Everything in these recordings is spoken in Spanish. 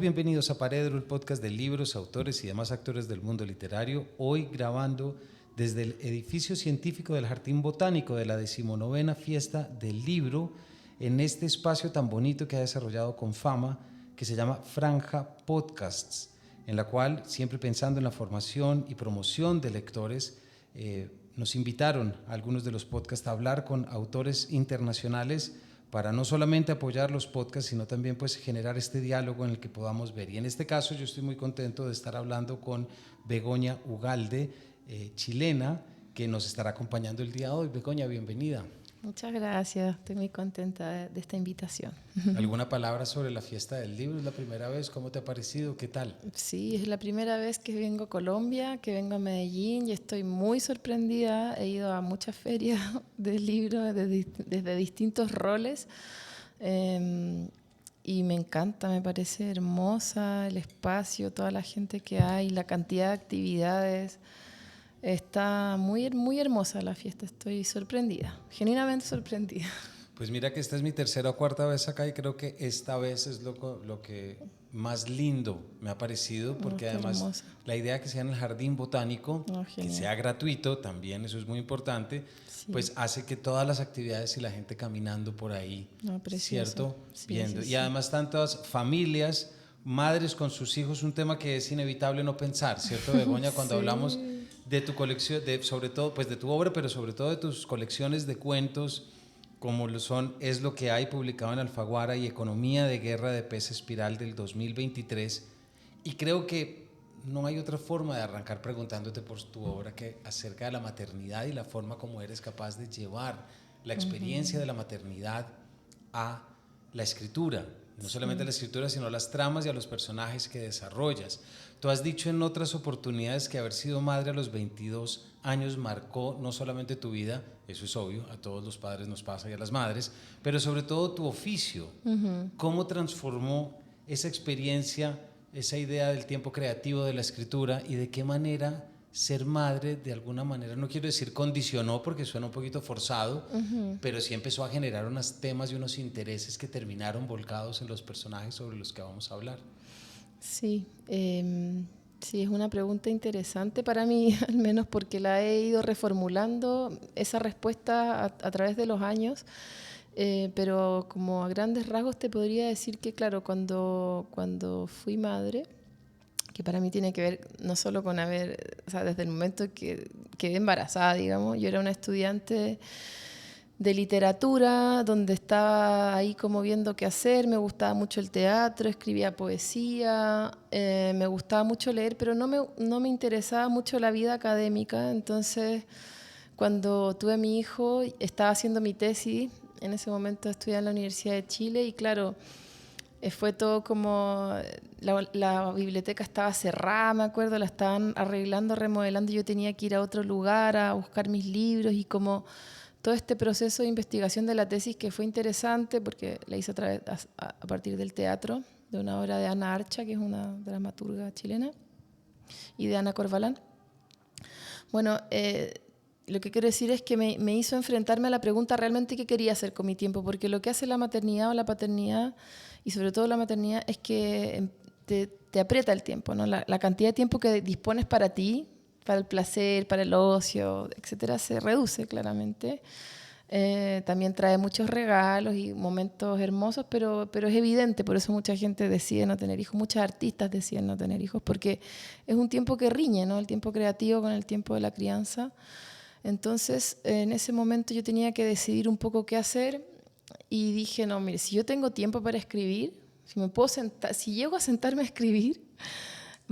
bienvenidos a Paredro, el podcast de libros, autores y demás actores del mundo literario. Hoy grabando desde el edificio científico del Jardín Botánico de la 19ª Fiesta del Libro, en este espacio tan bonito que ha desarrollado con fama, que se llama Franja Podcasts, en la cual, siempre pensando en la formación y promoción de lectores, nos invitaron a algunos de los podcasts a hablar con autores internacionales para no solamente apoyar los podcasts, sino también pues generar este diálogo en el que podamos ver. Y en este caso yo estoy muy contento de estar hablando con Begoña Ugalde, chilena, que nos estará acompañando el día de hoy. Begoña, bienvenida. Muchas gracias, estoy muy contenta de esta invitación. ¿Alguna palabra sobre la fiesta del libro? ¿Es la primera vez? ¿Cómo te ha parecido? ¿Qué tal? Sí, es la primera vez que vengo a Colombia, que vengo a Medellín y estoy muy sorprendida. He ido a muchas ferias de libros desde distintos roles y me encanta, me parece hermosa el espacio, toda la gente que hay, la cantidad de actividades. Está muy hermosa la fiesta, estoy sorprendida, genuinamente sorprendida. Pues mira que esta es mi tercera o cuarta vez acá y creo que esta vez es lo que más lindo me ha parecido, porque además hermosa. La idea que sea en el Jardín Botánico, que sea gratuito también, eso es muy importante, sí. Pues hace que todas las actividades y la gente caminando por ahí, ¿cierto? Sí, viendo. Sí. Y además tantas familias, madres con sus hijos, un tema que es inevitable no pensar, ¿cierto, Begoña? Cuando hablamos de tu colección, sobre todo pues de tu obra, pero sobre todo de tus colecciones de cuentos, como lo son Es lo que hay, publicado en Alfaguara, y Economía de Guerra de Pez Espiral del 2023. Y creo que no hay otra forma de arrancar preguntándote por tu obra que acerca de la maternidad y la forma como eres capaz de llevar la experiencia de la maternidad a la escritura. No solamente a la escritura, sino a las tramas y a los personajes que desarrollas. Tú has dicho en otras oportunidades que haber sido madre a los 22 años marcó no solamente tu vida, eso es obvio, a todos los padres nos pasa y a las madres, pero sobre todo tu oficio. ¿Cómo transformó esa experiencia, esa idea del tiempo creativo de la escritura, y de qué manera ser madre de alguna manera, no quiero decir condicionó porque suena un poquito forzado, pero sí empezó a generar unos temas y unos intereses que terminaron volcados en los personajes sobre los que vamos a hablar? Sí, sí, es una pregunta interesante para mí, al menos porque la he ido reformulando esa respuesta a través de los años, pero como a grandes rasgos te podría decir que, claro, cuando fui madre, que para mí tiene que ver no solo con haber, o sea, desde el momento que quedé embarazada, digamos, yo era una estudiante de literatura, donde estaba ahí como viendo qué hacer, me gustaba mucho el teatro, escribía poesía, me gustaba mucho leer, pero no me interesaba mucho la vida académica. Entonces, cuando tuve a mi hijo, estaba haciendo mi tesis, en ese momento estudiaba en la Universidad de Chile, y claro, fue todo como, la biblioteca estaba cerrada, me acuerdo, la estaban arreglando, remodelando, y yo tenía que ir a otro lugar a buscar mis libros, y como todo este proceso de investigación de la tesis, que fue interesante porque la hice a partir del teatro, de una obra de Ana Archa, que es una dramaturga chilena, y de Ana Corvalán. Bueno, lo que quiero decir es que me hizo enfrentarme a la pregunta realmente qué quería hacer con mi tiempo, porque lo que hace la maternidad o la paternidad, y sobre todo la maternidad, es que te aprieta el tiempo, ¿no? La cantidad de tiempo que dispones para ti, para el placer, para el ocio, etcétera, se reduce claramente. También trae muchos regalos y momentos hermosos, pero es evidente, por eso mucha gente decide no tener hijos, muchas artistas deciden no tener hijos, porque es un tiempo que riñe, ¿no? El tiempo creativo con el tiempo de la crianza. Entonces, en ese momento yo tenía que decidir un poco qué hacer, y dije, no, mire, si yo tengo tiempo para escribir, si llego a sentarme a escribir,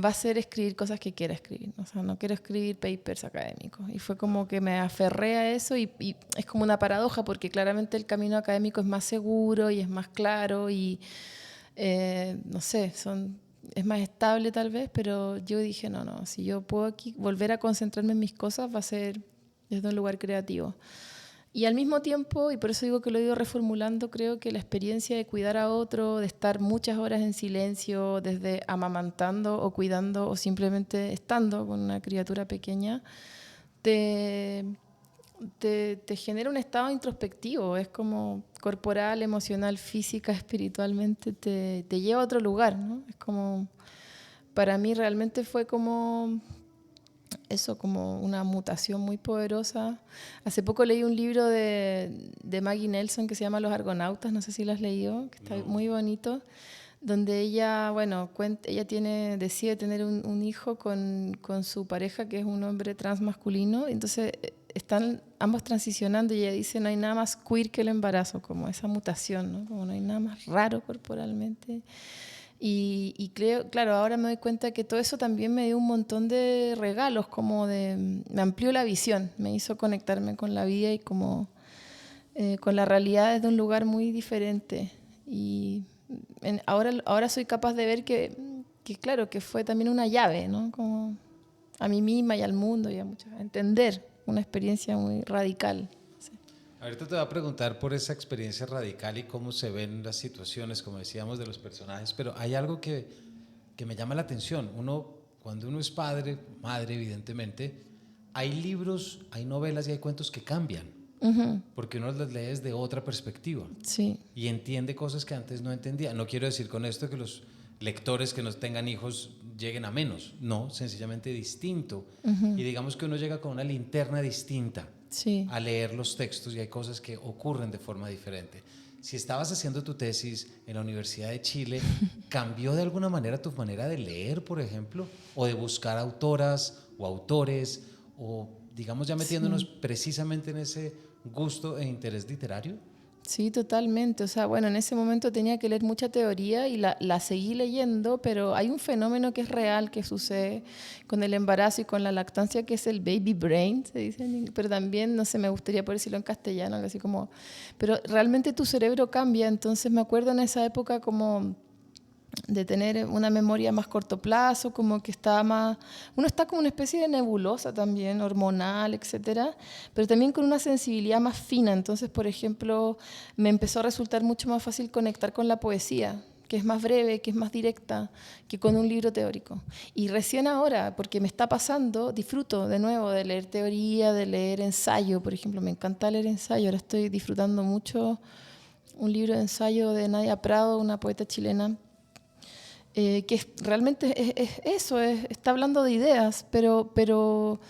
va a ser escribir cosas que quiera escribir. O sea, no quiero escribir papers académicos. Y fue como que me aferré a eso, y es como una paradoja, porque claramente el camino académico es más seguro y es más claro y, no sé, es más estable tal vez, pero yo dije, no, si yo puedo aquí volver a concentrarme en mis cosas, va a ser desde un lugar creativo. Y al mismo tiempo, y por eso digo que lo he ido reformulando, creo que la experiencia de cuidar a otro, de estar muchas horas en silencio, desde amamantando o cuidando o simplemente estando con una criatura pequeña, te te genera un estado introspectivo, es como corporal, emocional, física, espiritualmente, te lleva a otro lugar, ¿no? Es como, para mí realmente fue como eso, como una mutación muy poderosa. Hace poco leí un libro de Maggie Nelson que se llama Los Argonautas, no sé si lo has leído, que está muy bonito, donde ella, bueno, ella decide tener un hijo con su pareja, que es un hombre transmasculino, entonces están ambos transicionando y ella dice, no hay nada más queer que el embarazo, como esa mutación, ¿no? Como no hay nada más raro corporalmente. Y creo, claro, ahora me doy cuenta que todo eso también me dio un montón de regalos, me amplió la visión, me hizo conectarme con la vida y como con la realidad desde un lugar muy diferente. Y ahora soy capaz de ver que claro, que fue también una llave, ¿no? Como a mí misma y al mundo y a entender una experiencia muy radical. Sí. Ahorita te voy a preguntar por esa experiencia radical y cómo se ven las situaciones, como decíamos, de los personajes, pero hay algo que me llama la atención. Cuando uno es padre, madre, evidentemente, hay libros, hay novelas y hay cuentos que cambian, porque uno los lee desde otra perspectiva, sí, y entiende cosas que antes no entendía. No quiero decir con esto que los lectores que no tengan hijos lleguen a menos, no, sencillamente distinto. Y digamos que uno llega con una linterna distinta sí. a leer los textos y hay cosas que ocurren de forma diferente. Si estabas haciendo tu tesis en la Universidad de Chile, ¿cambió de alguna manera tu manera de leer, por ejemplo? ¿O de buscar autoras o autores? ¿O digamos ya metiéndonos precisamente en ese gusto e interés literario? Sí, totalmente. O sea, bueno, en ese momento tenía que leer mucha teoría y la seguí leyendo, pero hay un fenómeno que es real, que sucede con el embarazo y con la lactancia, que es el baby brain, se dice, pero también, no sé, me gustaría poder decirlo en castellano, algo así como, pero realmente tu cerebro cambia, entonces me acuerdo en esa época como de tener una memoria más corto plazo, como que está más... Uno está como una especie de nebulosa también, hormonal, etcétera, pero también con una sensibilidad más fina. Entonces, por ejemplo, me empezó a resultar mucho más fácil conectar con la poesía, que es más breve, que es más directa, que con un libro teórico. Y recién ahora, porque me está pasando, disfruto de nuevo de leer teoría, de leer ensayo, por ejemplo, me encanta leer ensayo. Ahora estoy disfrutando mucho un libro de ensayo de Nadia Prado, una poeta chilena, que realmente es eso, está hablando de ideas, pero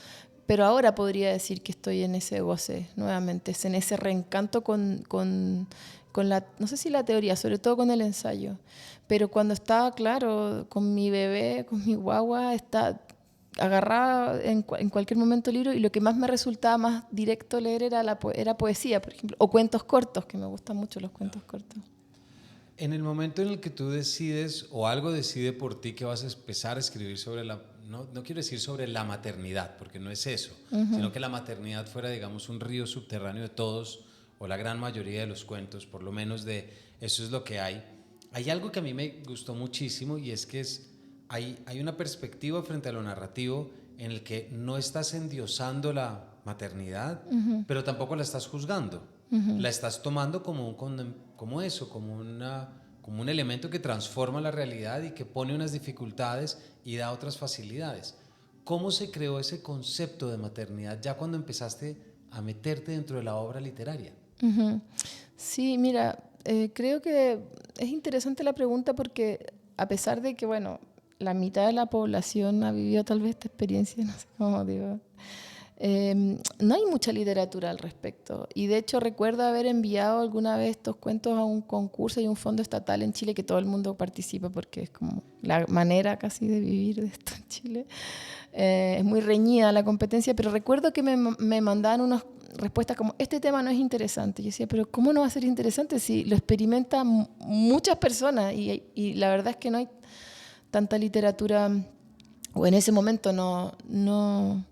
ahora podría decir que estoy en ese goce nuevamente, en ese reencanto con la, no sé si la teoría, sobre todo con el ensayo, pero cuando estaba, claro, con mi bebé, con mi guagua, agarraba en cualquier momento el libro y lo que más me resultaba más directo leer era poesía, por ejemplo, o cuentos cortos, que me gustan mucho los cuentos cortos. En el momento en el que tú decides o algo decide por ti que vas a empezar a escribir sobre no quiero decir sobre la maternidad, porque no es eso, sino que la maternidad fuera, digamos, un río subterráneo de todos o la gran mayoría de los cuentos, por lo menos de eso es lo que hay. Hay algo que a mí me gustó muchísimo y es que hay una perspectiva frente a lo narrativo en el que no estás endiosando la maternidad, pero tampoco la estás juzgando. La estás tomando como un elemento que transforma la realidad y que pone unas dificultades y da otras facilidades. ¿Cómo se creó ese concepto de maternidad ya cuando empezaste a meterte dentro de la obra literaria? Sí, mira, creo que es interesante la pregunta porque a pesar de que, bueno, la mitad de la población ha vivido tal vez esta experiencia, no sé cómo digo, no hay mucha literatura al respecto. Y de hecho recuerdo haber enviado alguna vez estos cuentos a un concurso y un fondo estatal en Chile que todo el mundo participa porque es como la manera casi de vivir de esto en Chile. Es muy reñida la competencia, pero recuerdo que me mandaban unas respuestas como, este tema no es interesante. Yo decía, pero ¿cómo no va a ser interesante si lo experimentan muchas personas? Y la verdad es que no hay tanta literatura, o en ese momento no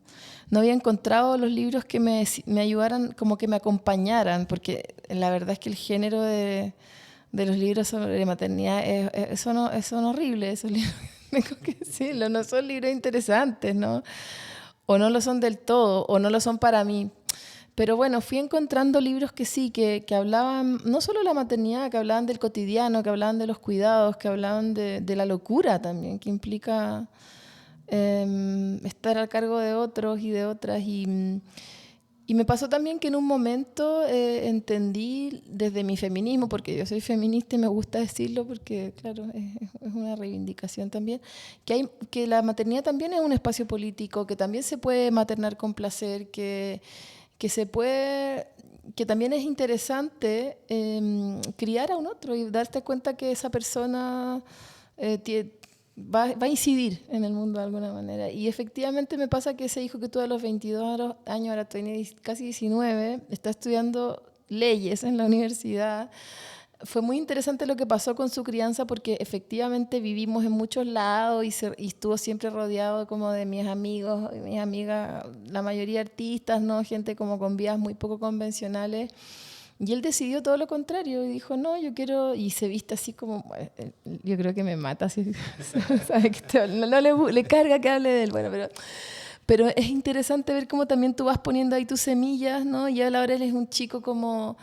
había encontrado los libros que me ayudaran, como que me acompañaran, porque la verdad es que el género de los libros sobre maternidad son horribles, esos libros, tengo que decirlo, no son libros interesantes, ¿no? O no lo son del todo, o no lo son para mí. Pero bueno, fui encontrando libros que sí, que hablaban no solo de la maternidad, que hablaban del cotidiano, que hablaban de los cuidados, que hablaban de la locura también, que implica estar al cargo de otros y de otras. Y me pasó también que en un momento entendí desde mi feminismo, porque yo soy feminista y me gusta decirlo porque, claro, es una reivindicación también, que la maternidad también es un espacio político, que también se puede maternar con placer, que también es interesante criar a un otro y darte cuenta que esa persona va a incidir en el mundo de alguna manera. Y efectivamente me pasa que ese hijo que tuve a los 22 años, ahora tiene casi 19, está estudiando leyes en la universidad. Fue muy interesante lo que pasó con su crianza porque efectivamente vivimos en muchos lados y estuvo siempre rodeado como de mis amigos y mis amigas, la mayoría artistas, ¿no? Gente como con vidas muy poco convencionales. Y él decidió todo lo contrario y dijo, no, yo quiero, y se viste así como, yo creo que me mata, así, ¿sabe? No le carga que hable de él, bueno, pero es interesante ver cómo también tú vas poniendo ahí tus semillas, ¿no? Y ahora él es un chico como,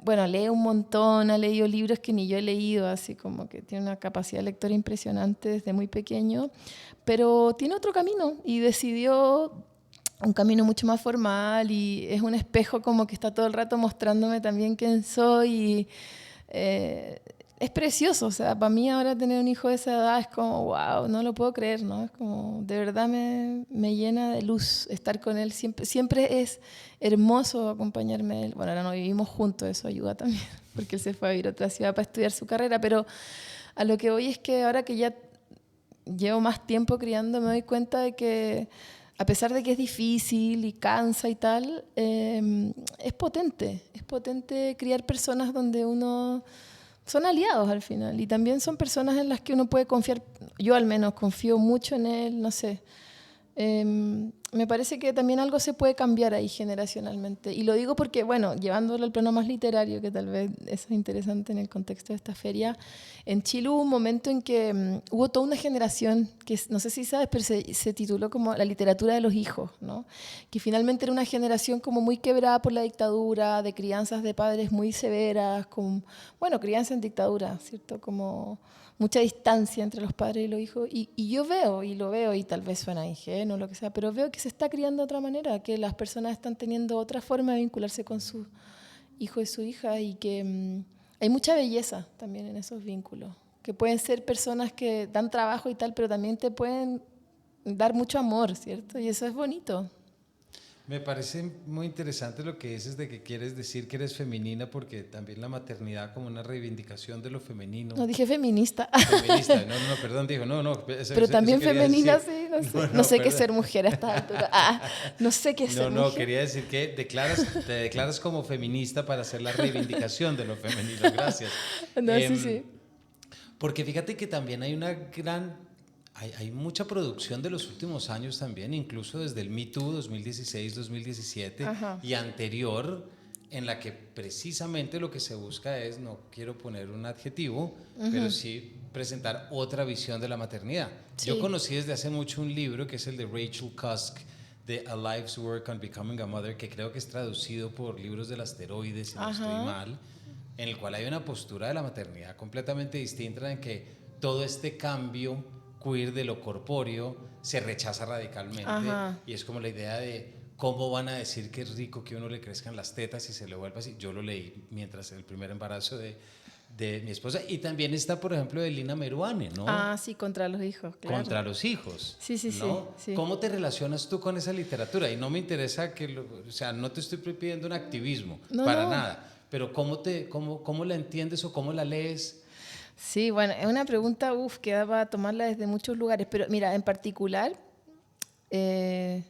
bueno, lee un montón, ha leído libros que ni yo he leído, así como que tiene una capacidad lectora impresionante desde muy pequeño, pero tiene otro camino y decidió un camino mucho más formal y es un espejo como que está todo el rato mostrándome también quién soy y es precioso, o sea, para mí ahora tener un hijo de esa edad es como, wow, no lo puedo creer, ¿no? Es como, de verdad me llena de luz estar con él, siempre es hermoso acompañarme de él. Bueno, ahora no vivimos juntos, eso ayuda también, porque él se fue a vivir a otra ciudad para estudiar su carrera, pero a lo que voy es que ahora que ya llevo más tiempo criando me doy cuenta de que a pesar de que es difícil y cansa y tal, es potente criar personas donde uno son aliados al final y también son personas en las que uno puede confiar. Yo al menos confío mucho en él, no sé. Me parece que también algo se puede cambiar ahí generacionalmente. Y lo digo porque, bueno, llevándolo al plano más literario, que tal vez eso es interesante en el contexto de esta feria, en Chile hubo un momento en que hubo toda una generación, que no sé si sabes, pero se tituló como La literatura de los hijos, ¿no? Que finalmente era una generación como muy quebrada por la dictadura, de crianzas de padres muy severas, con, bueno, crianza en dictadura, ¿cierto? Como mucha distancia entre los padres y los hijos, y yo veo, y lo veo, y tal vez suena ingenuo, lo que sea, pero veo que se está criando de otra manera, que las personas están teniendo otra forma de vincularse con su hijo y su hija, y que hay mucha belleza también en esos vínculos, que pueden ser personas que dan trabajo y tal, pero también te pueden dar mucho amor, ¿cierto? Y eso es bonito. Me parece muy interesante lo que dices de que quieres decir que eres femenina, porque también la maternidad como una reivindicación de lo femenino. No dije feminista. Feminista, no, perdón, digo, no. Pero también femenina, sí, no sé qué es ser mujer a esta altura. No sé qué es ser mujer. No, quería decir que te declaras como feminista para hacer la reivindicación de lo femenino, gracias. No, sí. Porque fíjate que también hay una hay mucha producción de los últimos años también, incluso desde el Me Too 2016, 2017 Ajá. y anterior, en la que precisamente lo que se busca es, no quiero poner un adjetivo, pero sí presentar otra visión de la maternidad. Sí. Yo conocí desde hace mucho un libro que es el de Rachel Cusk, de A Life's Work on Becoming a Mother, que creo que es traducido por Libros del Asteroide, si no estoy mal, en el cual hay una postura de la maternidad completamente distinta en que todo este cambio queer de lo corpóreo se rechaza radicalmente. Ajá. Y es como la idea de cómo van a decir que es rico que uno le crezcan las tetas y se le vuelva así. Yo lo leí mientras el primer embarazo de mi esposa. Y también está, por ejemplo, de Lina Meruane, ¿no? Sí, contra los hijos, claro. Contra los hijos. Sí, ¿no? sí. ¿Cómo te relacionas tú con esa literatura? Y no me interesa o sea, no te estoy pidiendo un activismo, para nada. Pero ¿cómo la entiendes o cómo la lees? Sí, bueno, es una pregunta que da para tomarla desde muchos lugares, pero mira, en particular, me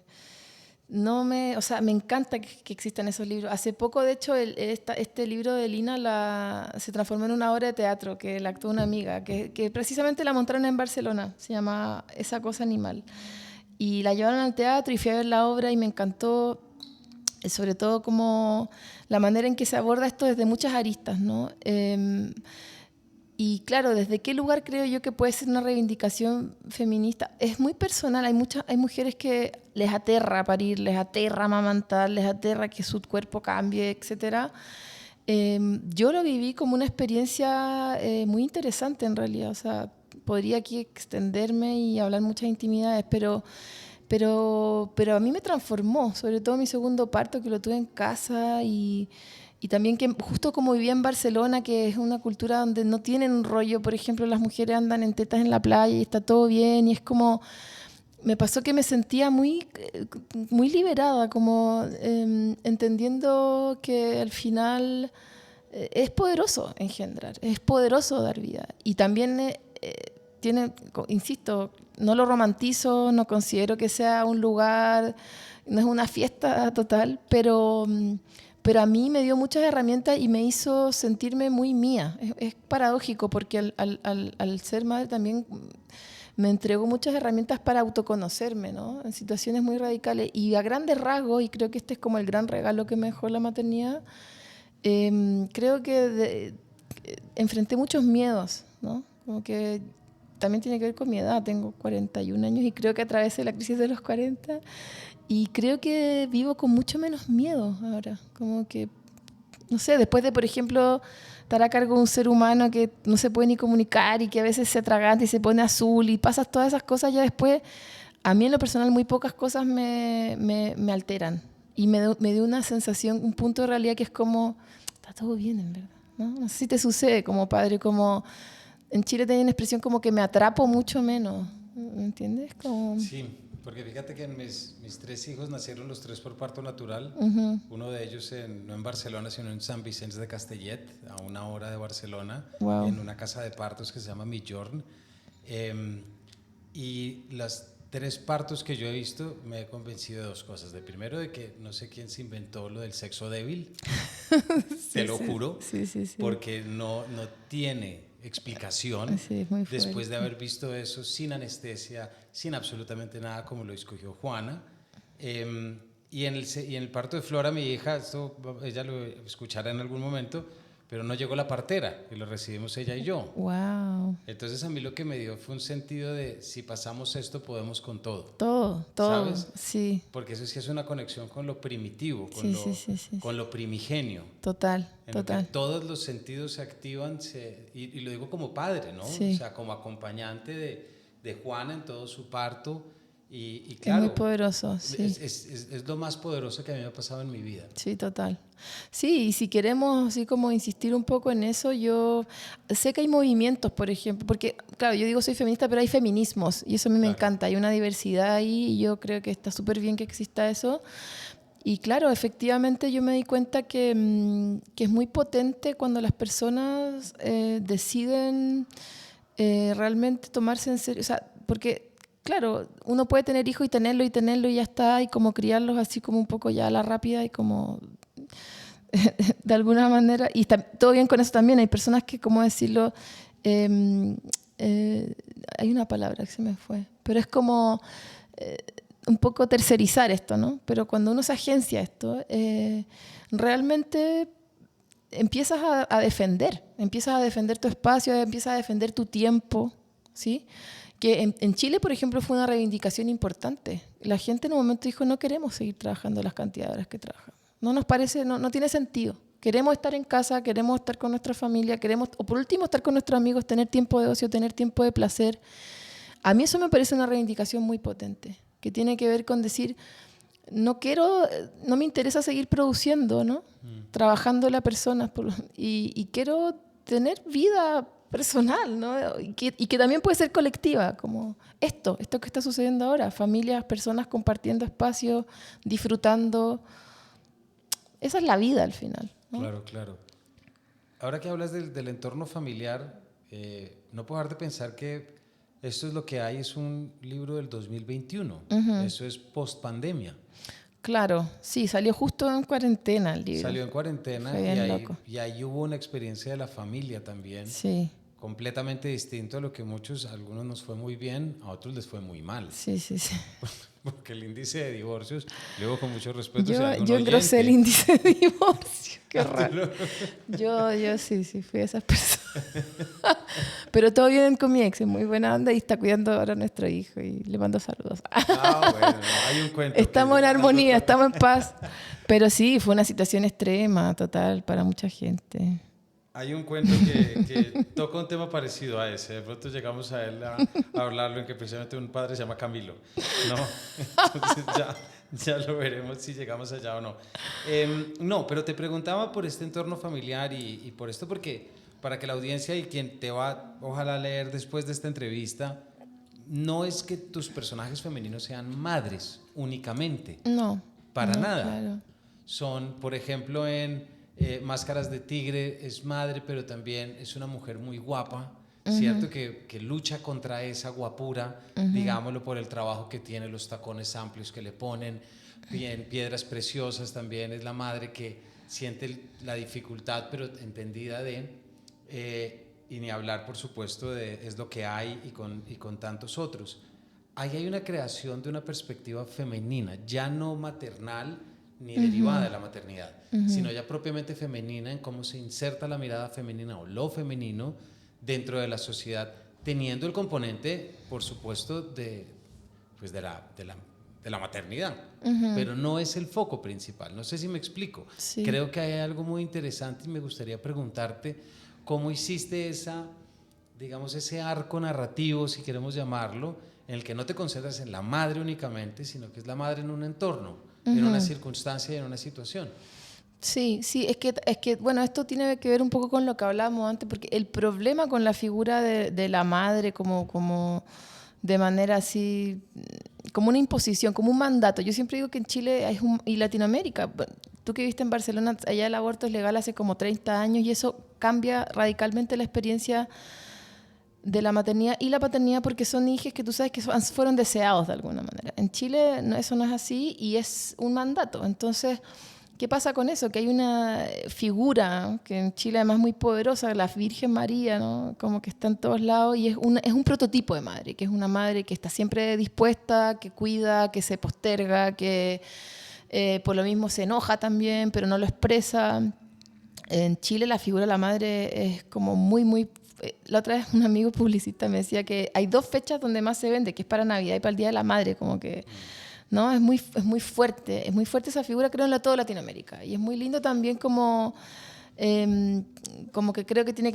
encanta que existan esos libros. Hace poco, de hecho, este libro de Lina se transformó en una obra de teatro que la actuó una amiga, que precisamente la montaron en Barcelona, se llama Esa cosa animal. Y la llevaron al teatro y fui a ver la obra y me encantó, sobre todo como la manera en que se aborda esto desde muchas aristas, ¿no? Y claro, ¿desde qué lugar creo yo que puede ser una reivindicación feminista? Es muy personal, hay mujeres que les aterra parir, les aterra amamantar, les aterra que su cuerpo cambie, etc. Yo lo viví como una experiencia muy interesante en realidad, o sea, podría aquí extenderme y hablar muchas intimidades, pero pero a mí me transformó, sobre todo mi segundo parto, que lo tuve en casa, y también que justo como vivía en Barcelona, que es una cultura donde no tienen un rollo, por ejemplo, las mujeres andan en tetas en la playa y está todo bien, y es como, me pasó que me sentía muy liberada, como entendiendo que al final es poderoso engendrar, es poderoso dar vida, y también tiene, insisto, no lo romantizo, no considero que sea un lugar, no es una fiesta total, pero a mí me dio muchas herramientas y me hizo sentirme muy mía. Es paradójico porque al ser madre también me entregó muchas herramientas para autoconocerme, ¿no? En situaciones muy radicales y a grandes rasgos, y creo que este es como el gran regalo que me dejó la maternidad, creo que enfrenté muchos miedos, ¿no? Como que también tiene que ver con mi edad, tengo 41 años y creo que atravesé la crisis de los 40 y creo que vivo con mucho menos miedo ahora, como que, no sé, después de, por ejemplo, estar a cargo de un ser humano que no se puede ni comunicar y que a veces se atraganta y se pone azul y pasas todas esas cosas, ya después, a mí en lo personal muy pocas cosas me alteran y me dio una sensación, un punto de realidad que es como, está todo bien en verdad, ¿no? No sé si te sucede como padre, como... En Chile tenía una expresión como que me atrapo mucho menos, ¿me entiendes? Como... Sí, porque fíjate que mis 3 hijos nacieron los 3 por parto natural. Uno de ellos no en Barcelona, sino en Sant Vicenç de Castellet, a 1 hora de Barcelona, en una casa de partos que se llama Migjorn. Y las 3 partos que yo he visto me he convencido de 2 cosas. De primero, de que no sé quién se inventó lo del sexo débil, te lo juro, porque no tiene explicación, después de haber visto eso sin anestesia, sin absolutamente nada, como lo escogió Juana. Y en el parto de Flora, mi hija, esto ella lo escuchará en algún momento, pero no llegó la partera, y lo recibimos ella y yo. Wow. Entonces a mí lo que me dio fue un sentido de, si pasamos esto, podemos con todo. Todo, ¿sabes? Sí. Porque eso sí es una conexión con lo primitivo, con lo primigenio. Total. Que todos los sentidos se activan, y lo digo como padre, ¿no? Sí. O sea, como acompañante de Juana en todo su parto. Y claro, es muy poderoso, sí. Es lo más poderoso que a mí me ha pasado en mi vida. Sí, total. Sí, y si queremos así como insistir un poco en eso, yo sé que hay movimientos, por ejemplo, porque claro, yo digo soy feminista, pero hay feminismos y eso a mí me encanta, hay una diversidad ahí y yo creo que está súper bien que exista eso. Y claro, efectivamente yo me di cuenta que es muy potente cuando las personas deciden realmente tomarse en serio, o sea, porque... Claro, uno puede tener hijos y tenerlo y ya está, y como criarlos así como un poco ya a la rápida y como de alguna manera, y está todo bien con eso también. Hay personas que, ¿cómo decirlo? Hay una palabra que se me fue, pero es como un poco tercerizar esto, ¿no? Pero cuando uno se agencia esto, realmente empiezas a defender tu espacio, empiezas a defender tu tiempo, ¿sí? Que en Chile, por ejemplo, fue una reivindicación importante. La gente en un momento dijo, no queremos seguir trabajando las cantidades de horas que trabajamos. No nos parece, no tiene sentido. Queremos estar en casa, queremos estar con nuestra familia, queremos, o por último, estar con nuestros amigos, tener tiempo de ocio, tener tiempo de placer. A mí eso me parece una reivindicación muy potente, que tiene que ver con decir, no me interesa seguir produciendo, ¿no? Trabajando la persona y quiero tener vida personal, ¿no? Y que también puede ser colectiva, como esto que está sucediendo ahora, familias, personas compartiendo espacios, disfrutando. Esa es la vida al final, ¿no? Claro. Ahora que hablas del entorno familiar, no puedo dejar de pensar que esto es lo que hay, es un libro del 2021, eso es post-pandemia. Claro, sí, salió justo en cuarentena el libro. Salió en cuarentena y ahí hubo una experiencia de la familia también. Sí. Completamente distinto a lo que algunos nos fue muy bien, a otros les fue muy mal. Sí. Porque el índice de divorcios, luego con mucho respeto... Yo engrosé el índice de divorcio, qué raro. Yo sí, fui esas personas. Pero todo bien con mi ex, es muy buena onda y está cuidando ahora a nuestro hijo y le mando saludos. Bueno, hay un cuento. Estamos en armonía, estamos en paz. Pero sí, fue una situación extrema, total, para mucha gente. Hay un cuento que toca un tema parecido a ese. De pronto llegamos a él a hablarlo, en que precisamente un padre se llama Camilo, ¿no? Entonces ya lo veremos si llegamos allá o no. No, pero te preguntaba por este entorno familiar y por esto, porque para que la audiencia y quien te va, ojalá, leer después de esta entrevista, no es que tus personajes femeninos sean madres únicamente. No. Para nada. Claro. Son, por ejemplo, en Máscaras de Tigre, es madre, pero también es una mujer muy guapa, ¿cierto? Que lucha contra esa guapura, digámoslo, por el trabajo que tiene, los tacones amplios que le ponen, bien, Piedras Preciosas también es la madre que siente la dificultad, pero entendida y ni hablar, por supuesto, de Es lo que hay y con tantos otros. Ahí hay una creación de una perspectiva femenina, ya no maternal ni derivada de la maternidad, sino ya propiamente femenina, en cómo se inserta la mirada femenina o lo femenino dentro de la sociedad, teniendo el componente, por supuesto, de la maternidad, pero no es el foco principal. No sé si me explico. Sí. Creo que hay algo muy interesante y me gustaría preguntarte cómo hiciste digamos, ese arco narrativo, si queremos llamarlo, en el que no te concentras en la madre únicamente, sino que es la madre en un entorno, en una circunstancia y en una situación. Sí, es que, bueno, esto tiene que ver un poco con lo que hablábamos antes, porque el problema con la figura de la madre como de manera así, como una imposición, como un mandato. Yo siempre digo que en Chile y Latinoamérica, tú que viviste en Barcelona, allá el aborto es legal hace como 30 años y eso cambia radicalmente la experiencia de la maternidad y la paternidad, porque son hijos que tú sabes que fueron deseados de alguna manera. En Chile eso no es así y es un mandato. Entonces, ¿qué pasa con eso? Que hay una figura que en Chile además es muy poderosa, la Virgen María, ¿no? Como que está en todos lados y es un prototipo de madre, que es una madre que está siempre dispuesta, que cuida, que se posterga, que por lo mismo se enoja también, pero no lo expresa. En Chile la figura de la madre es como muy... La otra vez un amigo publicista me decía que hay 2 fechas donde más se vende, que es para Navidad y para el Día de la Madre, como que... ¿no? Es muy fuerte esa figura, creo, en toda Latinoamérica. Y es muy lindo también como que creo que tiene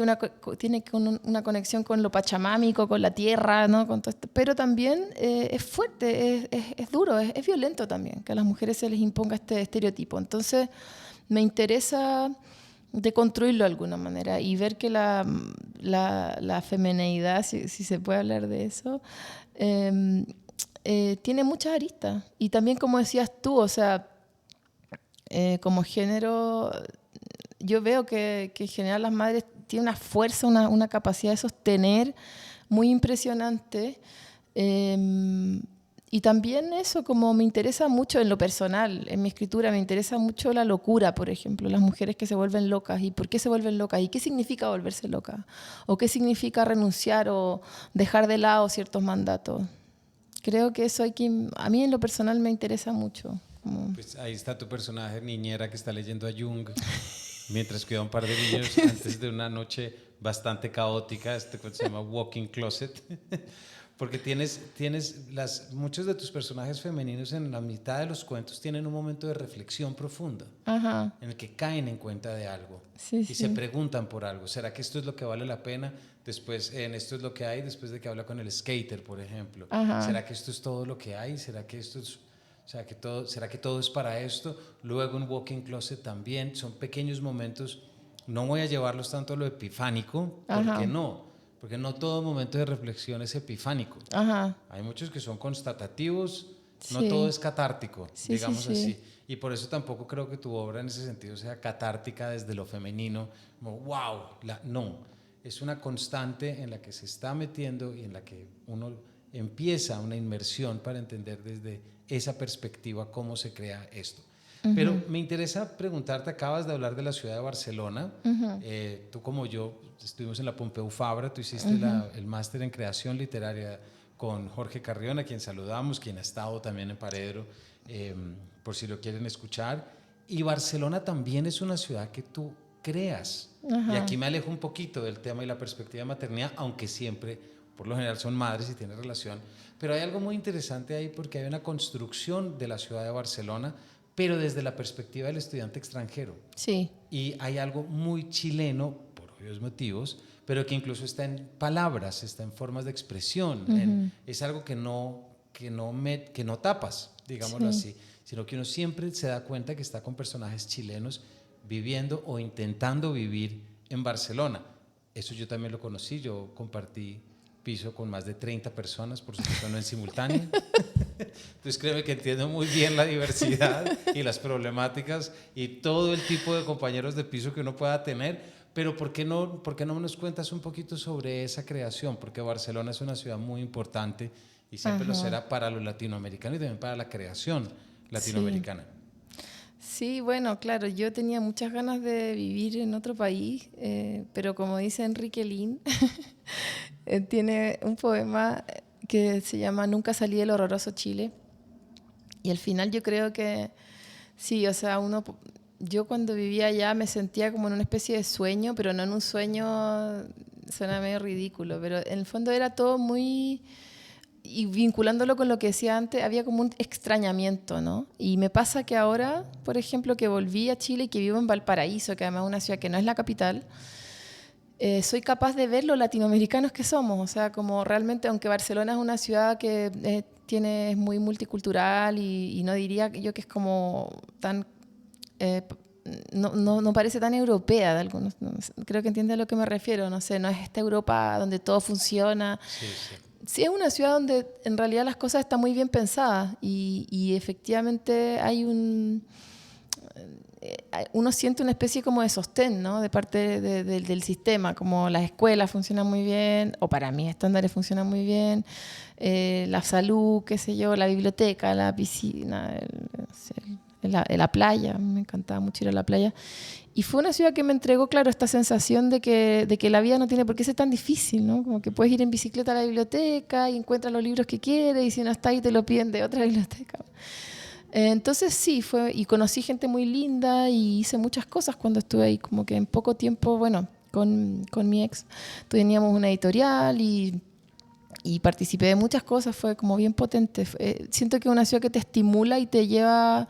una conexión con lo pachamámico, con la tierra, ¿no? Con todo esto. Pero también es fuerte, es duro, es violento también, que a las mujeres se les imponga este estereotipo. Entonces, me interesa deconstruirlo de alguna manera y ver que la femineidad, si se puede hablar de eso, tiene muchas aristas. Y también, como decías tú, o sea, como género, yo veo que en general las madres tienen una fuerza, una capacidad de sostener muy impresionante. Y también eso, como me interesa mucho en lo personal, en mi escritura, me interesa mucho la locura, por ejemplo, las mujeres que se vuelven locas y por qué se vuelven locas y qué significa volverse loca o qué significa renunciar o dejar de lado ciertos mandatos. Creo que eso a mí en lo personal me interesa mucho. Pues ahí está tu personaje niñera que está leyendo a Jung mientras cuida a un par de niños antes de una noche bastante caótica. Este cuento se llama Walking Closet. Porque muchos de tus personajes femeninos en la mitad de los cuentos tienen un momento de reflexión profunda. Ajá. En el que caen en cuenta de algo y se preguntan por algo. ¿Será que esto es lo que vale la pena? Después, esto es lo que hay, después de que habla con el skater, por ejemplo. Ajá. ¿Será que esto es todo lo que hay? ¿Será que ¿será que todo es para esto? Luego en Walking Closet también son pequeños momentos. No voy a llevarlos tanto a lo epifánico, porque no. Porque no todo momento de reflexión es epifánico. Ajá. Hay muchos que son constatativos, no todo es catártico, digamos así. Y por eso tampoco creo que tu obra en ese sentido sea catártica desde lo femenino, como wow, no. Es una constante en la que se está metiendo y en la que uno empieza una inmersión para entender desde esa perspectiva cómo se crea esto. Pero me interesa preguntarte, acabas de hablar de la ciudad de Barcelona, tú como yo estuvimos en la Pompeu Fabra, tú hiciste el máster en creación literaria con Jorge Carrión, a quien saludamos, quien ha estado también en Paredro, por si lo quieren escuchar, y Barcelona también es una ciudad que tú creas, y aquí me alejo un poquito del tema y la perspectiva de maternidad, aunque siempre, por lo general son madres y tienen relación, pero hay algo muy interesante ahí porque hay una construcción de la ciudad de Barcelona, pero desde la perspectiva del estudiante extranjero. Sí. Y hay algo muy chileno, por obvios motivos, pero que incluso está en palabras, está en formas de expresión, es algo que no tapas, digámoslo así, sino que uno siempre se da cuenta que está con personajes chilenos viviendo o intentando vivir en Barcelona. Eso yo también lo conocí, yo compartí piso con más de 30 personas, por supuesto no en simultáneo. Entonces créeme que entiendo muy bien la diversidad y las problemáticas y todo el tipo de compañeros de piso que uno pueda tener, pero ¿por qué no nos cuentas un poquito sobre esa creación? Porque Barcelona es una ciudad muy importante y siempre lo será para los latinoamericanos y también para la creación latinoamericana. Sí, bueno, claro, yo tenía muchas ganas de vivir en otro país, pero como dice Enrique Lin, tiene un poema que se llama Nunca salí del horroroso Chile. Y al final yo creo que sí, o sea, yo cuando vivía allá me sentía como en una especie de sueño, pero no en un sueño, suena medio ridículo, pero en el fondo era todo muy... Y vinculándolo con lo que decía antes, había como un extrañamiento, ¿no? Y me pasa que ahora, por ejemplo, que volví a Chile y que vivo en Valparaíso, que además es una ciudad que no es la capital, soy capaz de ver los latinoamericanos que somos. O sea, como realmente, aunque Barcelona es una ciudad que es muy multicultural y no diría yo que es como tan... no parece tan europea de algunos. No, creo que entiende a lo que me refiero. No sé, no es esta Europa donde todo funciona. Sí, sí. Sí, es una ciudad donde en realidad las cosas están muy bien pensadas y efectivamente hay uno siente una especie como de sostén, ¿no? De parte del sistema, como las escuelas funcionan muy bien, o para mis estándares funcionan muy bien, la salud, qué sé yo, la biblioteca, la piscina, la playa, me encantaba mucho ir a la playa. Y fue una ciudad que me entregó, claro, esta sensación de que la vida no tiene por qué ser tan difícil, ¿no? Como que puedes ir en bicicleta a la biblioteca y encuentras los libros que quieres y si no está ahí te lo piden de otra biblioteca. Entonces sí, y conocí gente muy linda y hice muchas cosas cuando estuve ahí, como que en poco tiempo, bueno, con mi ex teníamos una editorial y participé de muchas cosas, fue como bien potente. Siento que es una ciudad que te estimula y te lleva...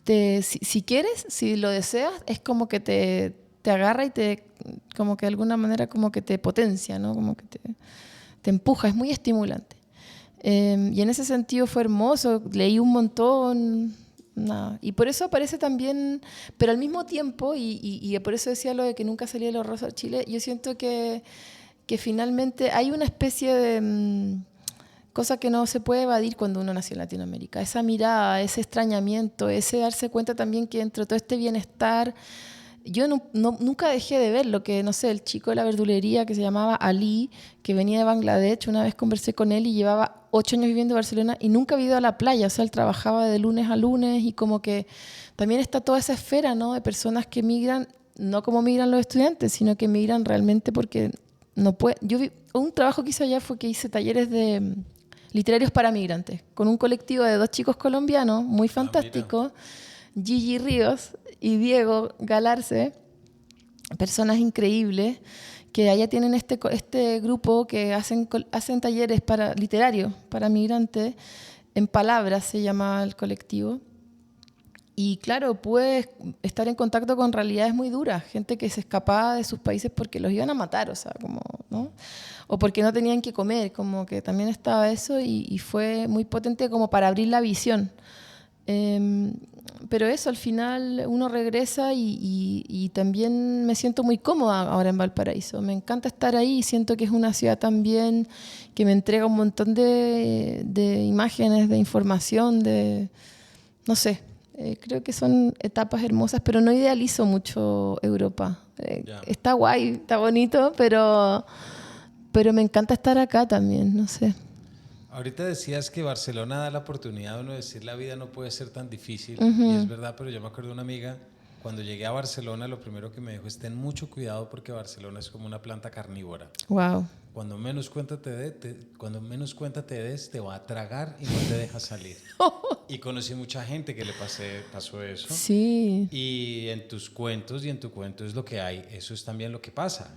si quieres, si lo deseas, es como que te agarra y como que de alguna manera como que te potencia, ¿no? Como que te empuja, es muy estimulante. Y en ese sentido fue hermoso, leí un montón, nada. Y por eso aparece también, pero al mismo tiempo, y por eso decía lo de que nunca salí del horroroso Chile, yo siento que finalmente hay una especie de... cosa que no se puede evadir cuando uno nació en Latinoamérica. Esa mirada, ese extrañamiento, ese darse cuenta también que dentro de todo este bienestar, yo nunca dejé de ver lo que, no sé, el chico de la verdulería que se llamaba Ali, que venía de Bangladesh, una vez conversé con él y llevaba 8 años viviendo en Barcelona y nunca había ido a la playa, o sea, él trabajaba de lunes a lunes y como que también está toda esa esfera, ¿no? De personas que migran, no como migran los estudiantes, sino que migran realmente porque no puede. Un trabajo que hice allá fue que hice talleres de literarios para migrantes, con un colectivo de 2 chicos colombianos muy fantásticos, Gigi Ríos y Diego Galarce, personas increíbles, que allá tienen este grupo que hacen talleres literarios para migrantes, en Palabras se llama el colectivo. Y claro, puedes estar en contacto con realidades muy duras, gente que se escapaba de sus países porque los iban a matar, o sea, como, ¿no? O porque no tenían que comer, como que también estaba eso y fue muy potente como para abrir la visión. Pero eso, al final uno regresa y también me siento muy cómoda ahora en Valparaíso. Me encanta estar ahí y siento que es una ciudad también que me entrega un montón de imágenes, de información, no sé. Creo que son etapas hermosas, pero no idealizo mucho Europa. Está guay, está bonito, pero me encanta estar acá también, no sé. Ahorita decías que Barcelona da la oportunidad de uno decir la vida no puede ser tan difícil, y es verdad, pero yo me acuerdo de una amiga, cuando llegué a Barcelona, lo primero que me dijo es ten mucho cuidado porque Barcelona es como una planta carnívora. Wow. Cuando menos cuenta te des, te va a tragar y no te deja salir. Y conocí mucha gente que le pasó eso. Sí. Y en tus cuentos y en tu cuento es lo que hay. Eso es también lo que pasa.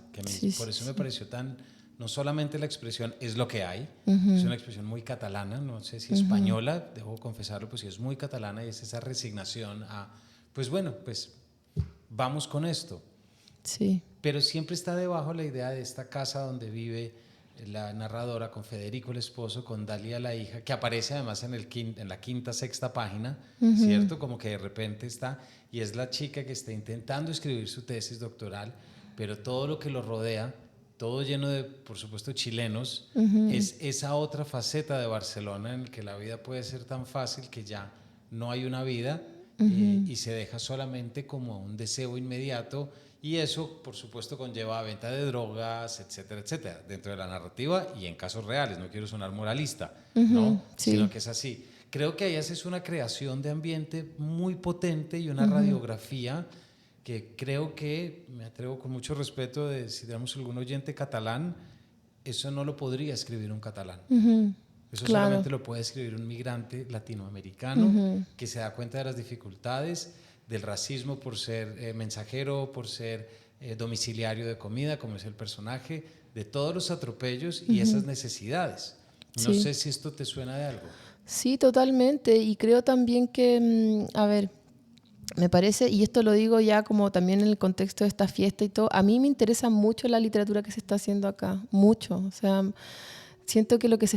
Por eso me pareció tan... No solamente la expresión es lo que hay, es una expresión muy catalana, no sé si española, debo confesarlo, pues sí es muy catalana y es esa resignación a, pues bueno, pues vamos con esto. Sí. pero siempre está debajo la idea de esta casa donde vive la narradora con Federico el esposo, con Dalia la hija, que aparece además en la quinta, sexta página, ¿cierto? Como que de repente está, y es la chica que está intentando escribir su tesis doctoral, pero todo lo que lo rodea, todo lleno de, por supuesto, chilenos, es esa otra faceta de Barcelona en la que la vida puede ser tan fácil que ya no hay una vida y se deja solamente como un deseo inmediato, y eso, por supuesto, conlleva venta de drogas, etcétera, etcétera, dentro de la narrativa y en casos reales. No quiero sonar moralista, ¿no? Sí. Sino que es así. Creo que ahí haces una creación de ambiente muy potente y una radiografía que creo que, me atrevo con mucho respeto, de si tenemos algún oyente catalán, eso no lo podría escribir un catalán. Eso solamente lo puede escribir un migrante latinoamericano que se da cuenta de las dificultades, del racismo por ser mensajero, por ser domiciliario de comida, como es el personaje, de todos los atropellos y esas necesidades. No sé si esto te suena de algo. Sí, totalmente. Y creo también que, a ver, me parece, y esto lo digo ya como también en el contexto de esta fiesta y todo, a mí me interesa mucho la literatura que se está haciendo acá, mucho. O sea, siento que lo que se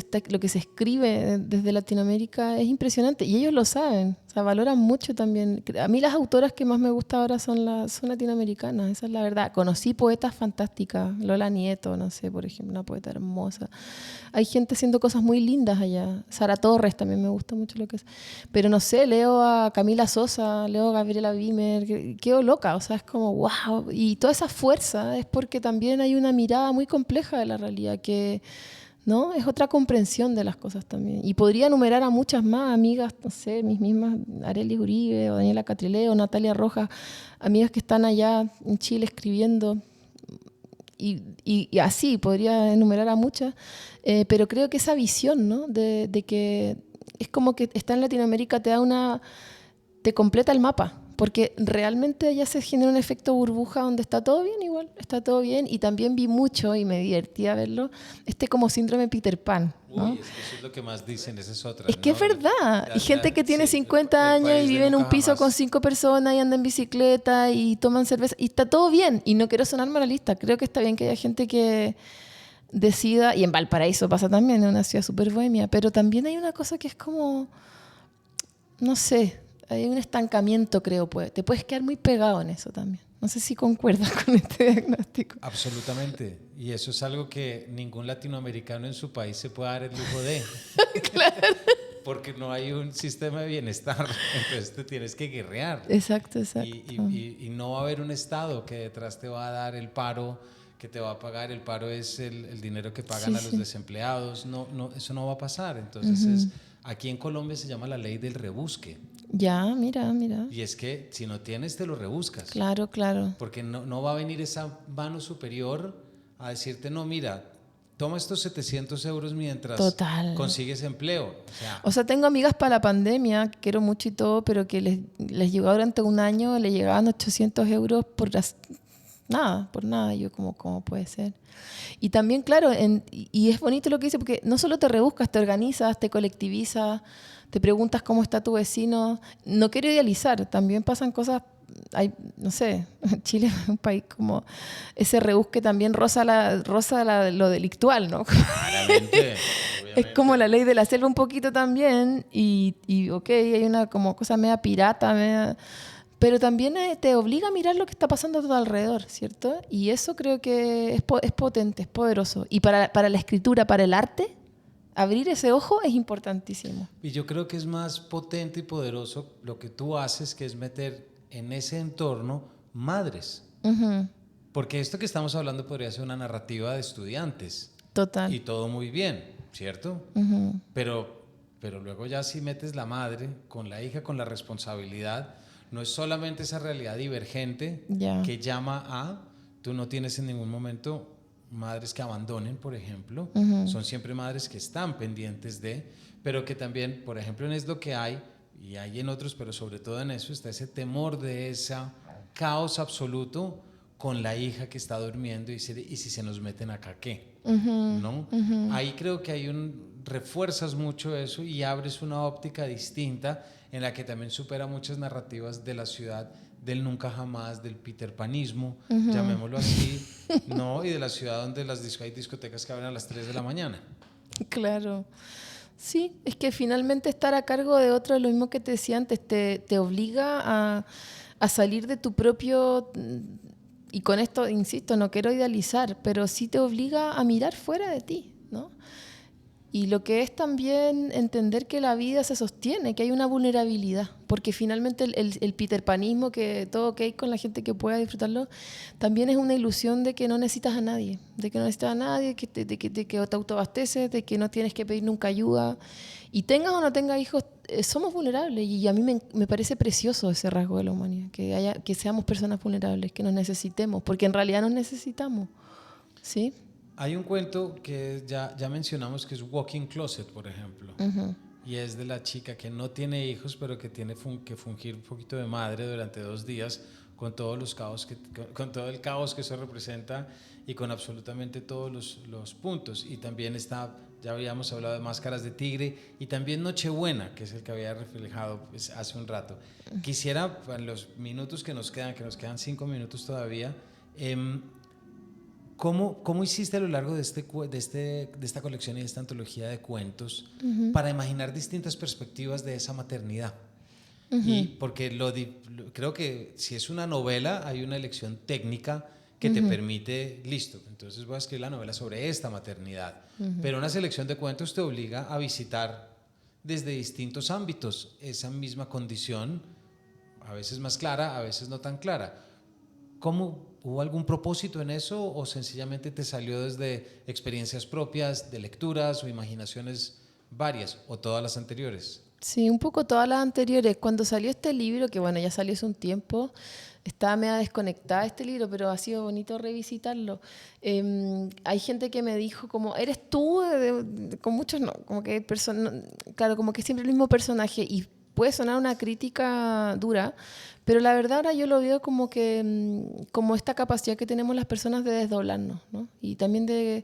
escribe desde Latinoamérica es impresionante y ellos lo saben, o sea, valoran mucho también. A mí las autoras que más me gustan ahora son latinoamericanas, esa es la verdad. Conocí poetas fantásticas, Lola Nieto, no sé, por ejemplo, una poeta hermosa. Hay gente haciendo cosas muy lindas allá. Sara Torres también me gusta mucho lo que es. Pero no sé, leo a Camila Sosa, leo a Gabriela Wimmer, quedo loca, o sea, es como wow. Y toda esa fuerza es porque también hay una mirada muy compleja de la realidad que... ¿no? Es otra comprensión de las cosas también. Y podría enumerar a muchas más amigas, no sé, mis mismas, Arelis Uribe o Daniela Catrileo, Natalia Rojas, amigas que están allá en Chile escribiendo. Y así, podría enumerar a muchas. Pero creo que esa visión, ¿no? De que es como que está en Latinoamérica, te completa el mapa. Porque realmente allá se genera un efecto burbuja donde está todo bien igual, está todo bien. Y también vi mucho, y me divertía verlo, como síndrome Peter Pan, ¿no? Uy, es que eso es lo que más dicen, esa es otra. Es que ¿no? es verdad. Y gente que tiene 50 años y vive en un piso con 5 personas y anda en bicicleta y toman cerveza. Y está todo bien. Y no quiero sonar moralista. Creo que está bien que haya gente que decida, y en Valparaíso pasa también, es una ciudad súper bohemia, pero también hay una cosa que es como, no sé... Hay un estancamiento, creo, te puedes quedar muy pegado en eso también. No sé si concuerdas con este diagnóstico. Absolutamente. Y eso es algo que ningún latinoamericano en su país se puede dar el lujo de. Claro. Porque no hay un sistema de bienestar. Entonces te tienes que guerrear. Exacto. Y no va a haber un Estado que detrás te va a dar el paro, que te va a pagar. El paro es el dinero que pagan a los desempleados. No, eso no va a pasar. Entonces, aquí en Colombia se llama la ley del rebusque. Ya, mira. Y es que si no tienes, te lo rebuscas. Claro. Porque no va a venir esa mano superior a decirte, no, mira, toma estos 700 euros mientras consigues empleo. O sea, tengo amigas para la pandemia, que quiero mucho y todo, pero que les llegó durante un año, les llegaban 800 euros por nada. Yo ¿cómo puede ser? Y también, claro, y es bonito lo que dice, porque no solo te rebuscas, te organizas, te colectivizas, te preguntas cómo está tu vecino. No quiero idealizar, también pasan cosas, no sé, Chile es un país como ese rebusque también roza lo delictual, ¿no? Claramente. Es como la ley de la selva un poquito también, y ok, hay una como cosa media pirata, pero también te obliga a mirar lo que está pasando a tu alrededor, ¿cierto? Y eso creo que es potente, es poderoso. Y para la escritura, para el arte, abrir ese ojo es importantísimo. Y yo creo que es más potente y poderoso lo que tú haces, que es meter en ese entorno madres. Porque esto que estamos hablando podría ser una narrativa de estudiantes. Total. Y todo muy bien, ¿cierto? Pero luego ya si metes la madre con la hija, con la responsabilidad, no es solamente esa realidad divergente que llama a... Tú no tienes en ningún momento madres que abandonen, por ejemplo. Son siempre madres que están pendientes de... Pero que también, por ejemplo, en Es lo que hay, y hay en otros, pero sobre todo en eso, está ese temor de ese caos absoluto con la hija que está durmiendo y si se nos meten acá, ¿qué? ¿No? Ahí creo que refuerzas mucho eso y abres una óptica distinta en la que también supera muchas narrativas de la ciudad del nunca jamás, del peterpanismo, llamémoslo así, ¿no? Y de la ciudad donde hay discotecas que abren a las 3 de la mañana. Claro. Sí, es que finalmente estar a cargo de otro, lo mismo que te decía antes, te obliga a salir de tu propio... Y con esto, insisto, no quiero idealizar, pero sí te obliga a mirar fuera de ti, ¿no? Y lo que es también entender que la vida se sostiene, que hay una vulnerabilidad, porque finalmente el peterpanismo, que todo ok con la gente que pueda disfrutarlo, también es una ilusión de que no necesitas a nadie, de que no necesitas a nadie, de que te autoabasteces, de que no tienes que pedir nunca ayuda. Y tengas o no tengas hijos, somos vulnerables, y a mí me parece precioso ese rasgo de la humanidad, que seamos personas vulnerables, que nos necesitemos, porque en realidad nos necesitamos, ¿sí? Hay un cuento que ya mencionamos, que es Walking Closet, por ejemplo. Y es de la chica que no tiene hijos, pero que tiene que fungir un poquito de madre durante 2 días, con todos los caos con todo el caos que eso representa y con absolutamente todos los puntos. Y también está, ya habíamos hablado de Máscaras de Tigre, y también Nochebuena, que es el que había reflejado pues, hace un rato. Quisiera, en los minutos que nos quedan 5 minutos todavía, ¿cómo hiciste a lo largo de esta colección y de esta antología de cuentos para imaginar distintas perspectivas de esa maternidad? Y porque creo que si es una novela, hay una elección técnica que te permite, listo, entonces voy a escribir la novela sobre esta maternidad. Pero una selección de cuentos te obliga a visitar desde distintos ámbitos esa misma condición, a veces más clara, a veces no tan clara. ¿Hubo algún propósito en eso o sencillamente te salió desde experiencias propias, de lecturas o imaginaciones varias, o todas las anteriores? Sí, un poco todas las anteriores. Cuando salió este libro, que bueno, ya salió hace un tiempo, estaba media desconectada de este libro, pero ha sido bonito revisitarlo. Hay gente que me dijo como, ¿eres tú? Con muchos no, como que claro, como que siempre el mismo personaje, y puede sonar una crítica dura, pero la verdad ahora yo lo veo como que como esta capacidad que tenemos las personas de desdoblarnos, ¿no? Y también de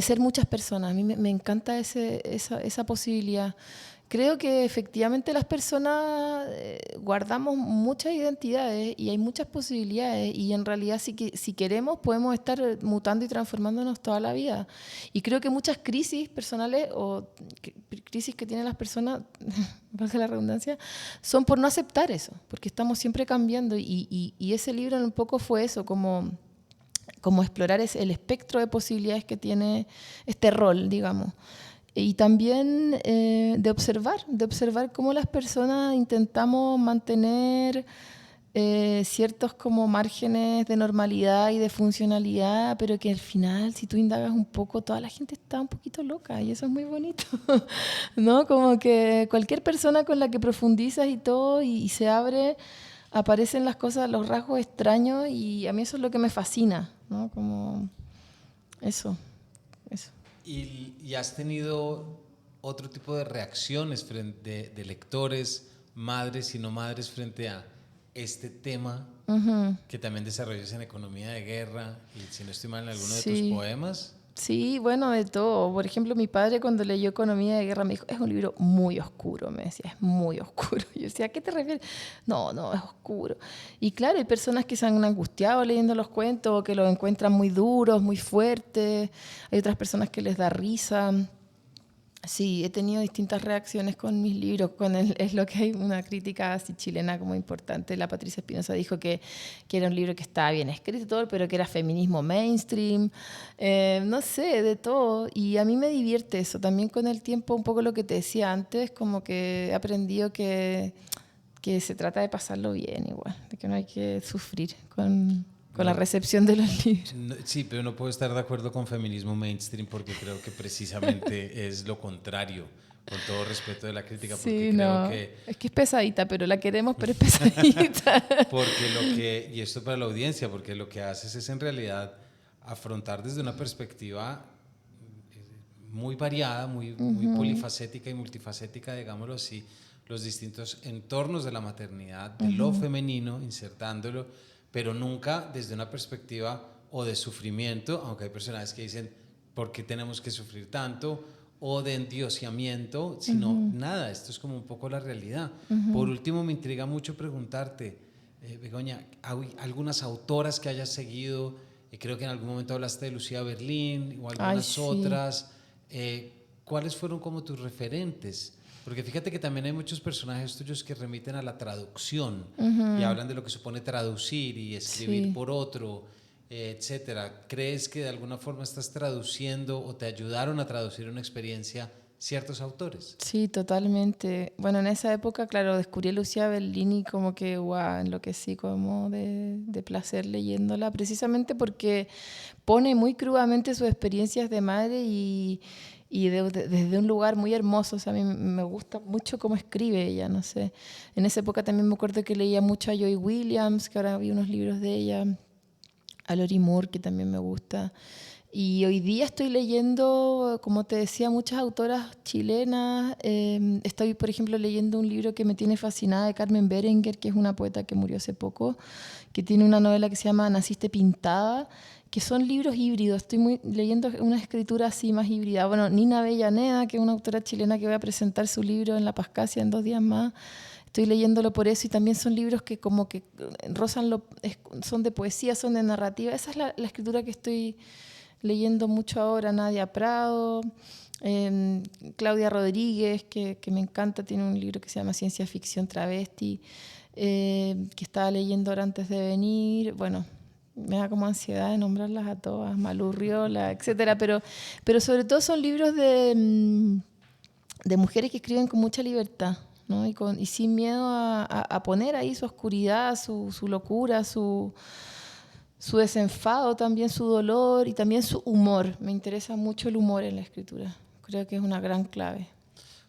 ser muchas personas. A mí me encanta esa posibilidad. Creo que efectivamente las personas guardamos muchas identidades y hay muchas posibilidades, y en realidad si queremos podemos estar mutando y transformándonos toda la vida. Y creo que muchas crisis personales o crisis que tienen las personas, valga la redundancia, son por no aceptar eso, porque estamos siempre cambiando, y ese libro un poco fue eso, como explorar el espectro de posibilidades que tiene este rol, digamos. Y también de observar cómo las personas intentamos mantener ciertos como márgenes de normalidad y de funcionalidad, pero que al final, si tú indagas un poco, toda la gente está un poquito loca, y eso es muy bonito, ¿no? Como que cualquier persona con la que profundizas y todo y se abre, aparecen las cosas, los rasgos extraños, y a mí eso es lo que me fascina, ¿no? Como eso. ¿Y has tenido otro tipo de reacciones de lectores, madres y no madres, frente a este tema que también desarrollas en Economía de Guerra y, si no estoy mal, en alguno de tus poemas? Sí, bueno, de todo. Por ejemplo, mi padre, cuando leyó Economía de Guerra, me dijo, es un libro muy oscuro, me decía, es muy oscuro. Y yo decía, ¿a qué te refieres? No, es oscuro. Y claro, hay personas que se han angustiado leyendo los cuentos, que los encuentran muy duros, muy fuertes. Hay otras personas que les da risa. Sí, he tenido distintas reacciones con mis libros. Es lo que hay una crítica así chilena como importante. La Patricia Espinosa dijo que era un libro que estaba bien escrito y todo, pero que era feminismo mainstream. No sé, de todo. Y a mí me divierte eso. También con el tiempo, un poco lo que te decía antes, como que he aprendido que se trata de pasarlo bien igual, de que no hay que sufrir con la recepción de los libros. Sí, pero no puedo estar de acuerdo con feminismo mainstream, porque creo que precisamente es lo contrario, con todo respeto de la crítica, porque creo que... Es que es pesadita, pero la queremos, pero es pesadita. Y esto para la audiencia, porque lo que haces es en realidad afrontar desde una perspectiva muy variada, muy polifacética y multifacética, digámoslo así, los distintos entornos de la maternidad, de lo femenino, insertándolo, pero nunca desde una perspectiva o de sufrimiento, aunque hay personajes que dicen, ¿por qué tenemos que sufrir tanto? O de endioseamiento, sino nada, esto es como un poco la realidad. Por último, me intriga mucho preguntarte, Begoña, ¿hay algunas autoras que hayas seguido? Creo que en algún momento hablaste de Lucía Berlín o algunas otras. ¿Cuáles fueron como tus referentes? Porque fíjate que también hay muchos personajes tuyos que remiten a la traducción y hablan de lo que supone traducir y escribir por otro, etcétera. ¿Crees que de alguna forma estás traduciendo o te ayudaron a traducir una experiencia ciertos autores? Sí, totalmente. Bueno, en esa época, claro, descubrí a Lucía Berlín y como que, wow, enloquecí como de placer leyéndola, precisamente porque pone muy crudamente sus experiencias de madre y desde un lugar muy hermoso. O sea, a mí me gusta mucho cómo escribe ella, no sé. En esa época también me acuerdo que leía mucho a Joy Williams, que ahora vi unos libros de ella, a Lori Moore, que también me gusta. Y hoy día estoy leyendo, como te decía, muchas autoras chilenas. Estoy, por ejemplo, leyendo un libro que me tiene fascinada de Carmen Berenguer, que es una poeta que murió hace poco, que tiene una novela que se llama Naciste pintada, que son libros híbridos. Estoy leyendo una escritura así más híbrida. Bueno, Nina Avellaneda, que es una autora chilena que voy a presentar su libro en La Pascasia en 2 días más. Estoy leyéndolo por eso, y también son libros que como que rozan son de poesía, son de narrativa. Esa es la escritura que estoy leyendo mucho ahora. Nadia Prado, Claudia Rodríguez, que me encanta, tiene un libro que se llama Ciencia Ficción Travesti, que estaba leyendo ahora antes de venir. Bueno, me da como ansiedad de nombrarlas a todas, Malú Riola, etcétera, pero sobre todo son libros de mujeres que escriben con mucha libertad, ¿no? Y sin miedo a poner ahí su oscuridad, su locura, su desenfado, también su dolor y también su humor. Me interesa mucho el humor en la escritura. Creo que es una gran clave.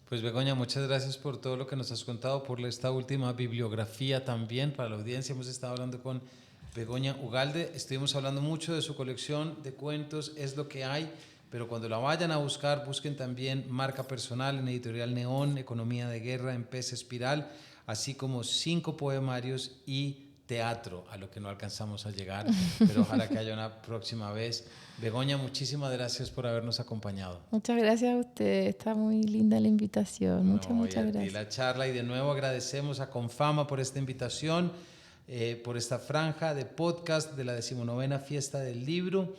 Pues Begoña, muchas gracias por todo lo que nos has contado, por esta última bibliografía también para la audiencia. Hemos estado hablando con Begoña Ugalde, estuvimos hablando mucho de su colección de cuentos, Es lo que hay, pero cuando la vayan a buscar, busquen también Marca Personal en Editorial Neón, Economía de Guerra en Pez Espiral, así como 5 poemarios y teatro, a lo que no alcanzamos a llegar, pero ojalá que haya una próxima vez. Begoña, muchísimas gracias por habernos acompañado. Muchas gracias a usted, está muy linda la invitación. Muchas gracias. La charla, y de nuevo agradecemos a Confama por esta invitación, por esta franja de podcast de la 19ª Fiesta del Libro,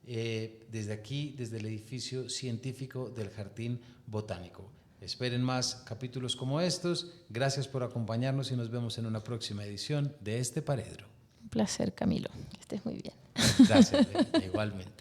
desde aquí, desde el edificio científico del Jardín Botánico. Esperen más capítulos como estos. Gracias por acompañarnos y nos vemos en una próxima edición de Este Paredro. Un placer, Camilo. Que estés muy bien. Gracias, igualmente.